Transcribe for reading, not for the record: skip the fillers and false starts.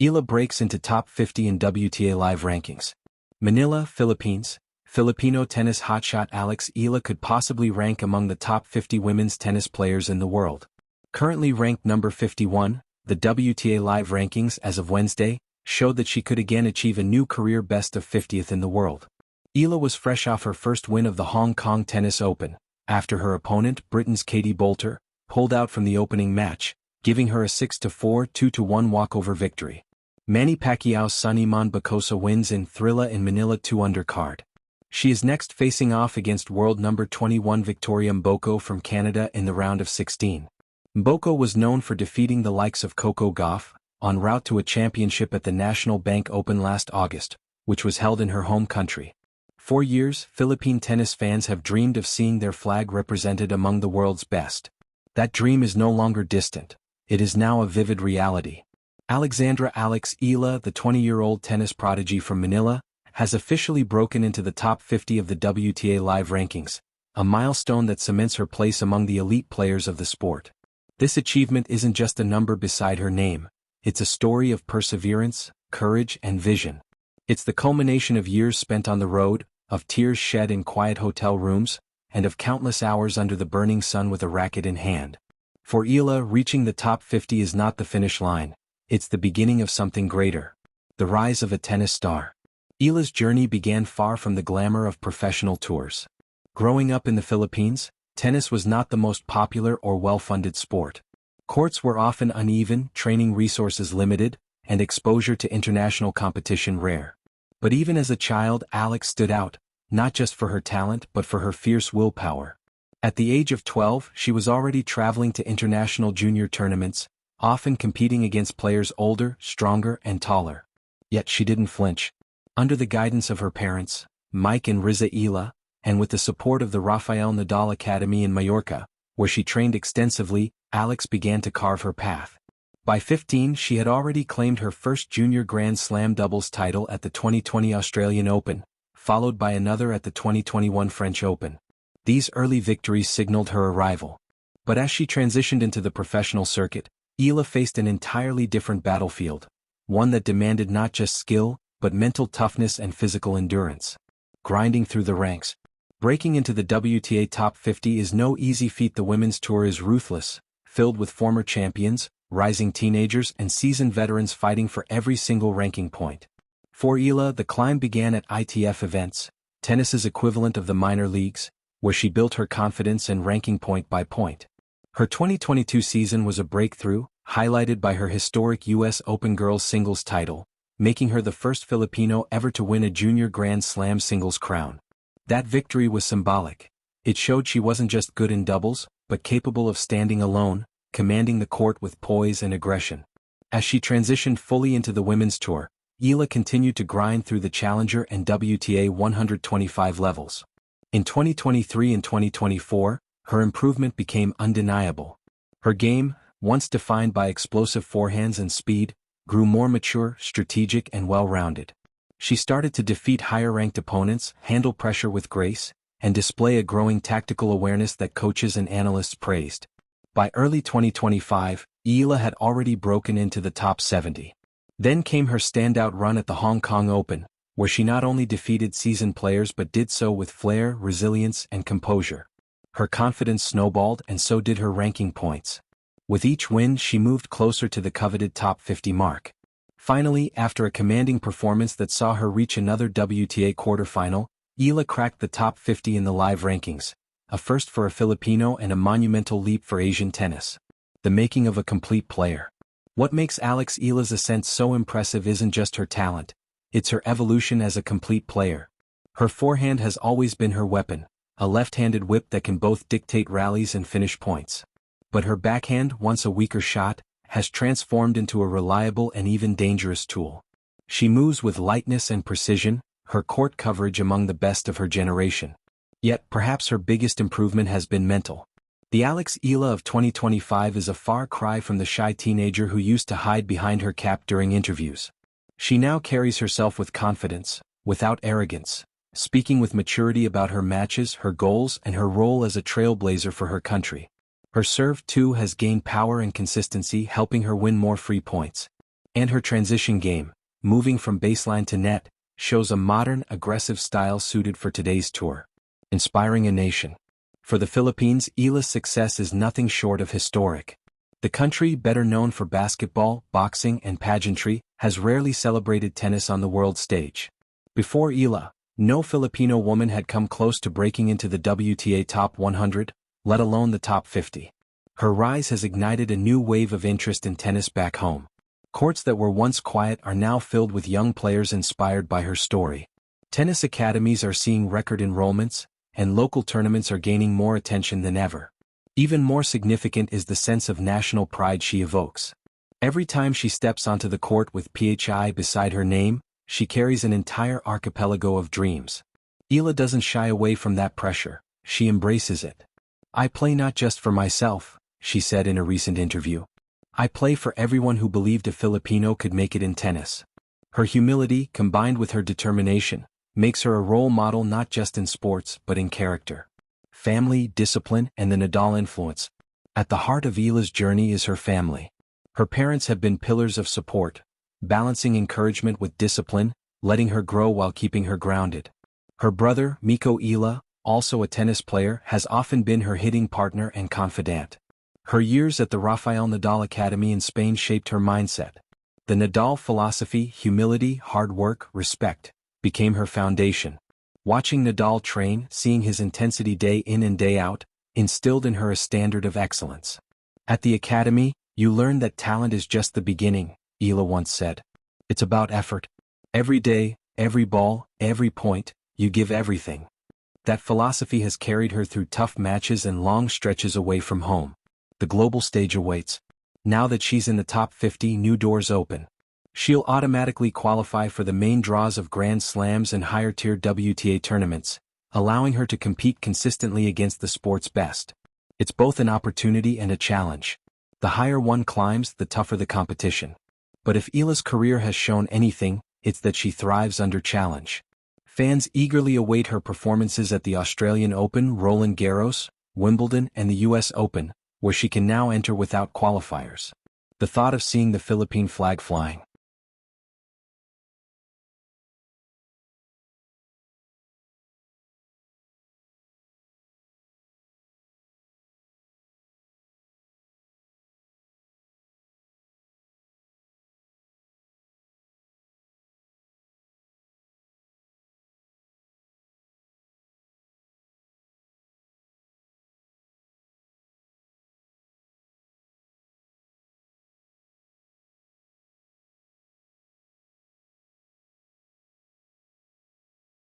Eala breaks into top 50 in WTA live rankings. Manila, Philippines. Filipino tennis hotshot Alex Eala could possibly rank among the top 50 women's tennis players in the world. Currently ranked number 51, the WTA live rankings as of Wednesday showed that she could again achieve a new career best of 50th in the world. Eala was fresh off her first win of the Hong Kong Tennis Open, after her opponent, Britain's Katie Boulter, pulled out from the opening match, giving her a 6-4, 2-1 walkover victory. Manny Pacquiao's Suniman Bacosa wins in Thrilla in Manila 2 undercard. She is next facing off against world number 21 Victoria Mboko from Canada in the round of 16. Mboko was known for defeating the likes of Coco Gauff, en route to a championship at the National Bank Open last August, which was held in her home country. For years, Philippine tennis fans have dreamed of seeing their flag represented among the world's best. That dream is no longer distant. It is now a vivid reality. Alexandra Alex Eala, the 20-year-old tennis prodigy from Manila, has officially broken into the top 50 of the WTA live rankings, a milestone that cements her place among the elite players of the sport. This achievement isn't just a number beside her name, it's a story of perseverance, courage, and vision. It's the culmination of years spent on the road, of tears shed in quiet hotel rooms, and of countless hours under the burning sun with a racket in hand. For Eala, reaching the top 50 is not the finish line, it's the beginning of something greater. The rise of a tennis star. Eala's journey began far from the glamour of professional tours. Growing up in the Philippines, tennis was not the most popular or well-funded sport. Courts were often uneven, training resources limited, and exposure to international competition rare. But even as a child, Alex stood out, not just for her talent but for her fierce willpower. At the age of 12, she was already traveling to international junior tournaments, often competing against players older, stronger, and taller. Yet she didn't flinch. Under the guidance of her parents, Mike and Riza Eala, and with the support of the Rafael Nadal Academy in Mallorca, where she trained extensively, Alex began to carve her path. By 15, she had already claimed her first junior Grand Slam doubles title at the 2020 Australian Open, followed by another at the 2021 French Open. These early victories signaled her arrival. But as she transitioned into the professional circuit, Eala faced an entirely different battlefield, one that demanded not just skill, but mental toughness and physical endurance. Grinding through the ranks. Breaking into the WTA top 50 is no easy feat. The women's tour is ruthless, filled with former champions, rising teenagers, and seasoned veterans fighting for every single ranking point. For Eala, the climb began at ITF events, tennis's equivalent of the minor leagues, where she built her confidence and ranking point by point. Her 2022 season was a breakthrough, highlighted by her historic U.S. Open girls singles title, making her the first Filipino ever to win a junior Grand Slam singles crown. That victory was symbolic. It showed she wasn't just good in doubles, but capable of standing alone, commanding the court with poise and aggression. As she transitioned fully into the women's tour, Eala continued to grind through the Challenger and WTA 125 levels. In 2023 and 2024, her improvement became undeniable. Her game, once defined by explosive forehands and speed, grew more mature, strategic, and well-rounded. She started to defeat higher-ranked opponents, handle pressure with grace, and display a growing tactical awareness that coaches and analysts praised. By early 2025, Eala had already broken into the top 70. Then came her standout run at the Hong Kong Open, where she not only defeated seasoned players but did so with flair, resilience, and composure. Her confidence snowballed, and so did her ranking points. With each win, she moved closer to the coveted top 50 mark. Finally, after a commanding performance that saw her reach another WTA quarterfinal, Eala cracked the top 50 in the live rankings, a first for a Filipino and a monumental leap for Asian tennis. The making of a complete player. What makes Alex Eala's ascent so impressive isn't just her talent, it's her evolution as a complete player. Her forehand has always been her weapon, a left-handed whip that can both dictate rallies and finish points. But her backhand, once a weaker shot, has transformed into a reliable and even dangerous tool. She moves with lightness and precision, her court coverage among the best of her generation. Yet perhaps her biggest improvement has been mental. The Alex Eala of 2025 is a far cry from the shy teenager who used to hide behind her cap during interviews. She now carries herself with confidence, without arrogance, speaking with maturity about her matches, her goals, and her role as a trailblazer for her country. Her serve, too, has gained power and consistency, helping her win more free points. And her transition game, moving from baseline to net, shows a modern, aggressive style suited for today's tour. Inspiring a nation. For the Philippines, Eala's success is nothing short of historic. The country, better known for basketball, boxing, and pageantry, has rarely celebrated tennis on the world stage. Before Eala, no Filipino woman had come close to breaking into the WTA top 100, let alone the top 50. Her rise has ignited a new wave of interest in tennis back home. Courts that were once quiet are now filled with young players inspired by her story. Tennis academies are seeing record enrollments, and local tournaments are gaining more attention than ever. Even more significant is the sense of national pride she evokes. Every time she steps onto the court with PHI beside her name, she carries an entire archipelago of dreams. Eala doesn't shy away from that pressure, she embraces it. "I play not just for myself," she said in a recent interview. "I play for everyone who believed a Filipino could make it in tennis." Her humility, combined with her determination, makes her a role model not just in sports but in character. Family, discipline, and the Nadal influence. At the heart of Eala's journey is her family. Her parents have been pillars of support, balancing encouragement with discipline, letting her grow while keeping her grounded. Her brother, Miko Eala, also a tennis player, has often been her hitting partner and confidant. Her years at the Rafael Nadal Academy in Spain shaped her mindset. The Nadal philosophy, humility, hard work, respect, became her foundation. Watching Nadal train, seeing his intensity day in and day out, instilled in her a standard of excellence. "At the academy, you learn that talent is just the beginning," Eala once said. "It's about effort. Every day, every ball, every point, you give everything." That philosophy has carried her through tough matches and long stretches away from home. The global stage awaits. Now that she's in the top 50, new doors open. She'll automatically qualify for the main draws of Grand Slams and higher-tier WTA tournaments, allowing her to compete consistently against the sport's best. It's both an opportunity and a challenge. The higher one climbs, the tougher the competition. But if Eala's career has shown anything, it's that she thrives under challenge. Fans eagerly await her performances at the Australian Open, Roland Garros, Wimbledon, and the US Open, where she can now enter without qualifiers. The thought of seeing the Philippine flag flying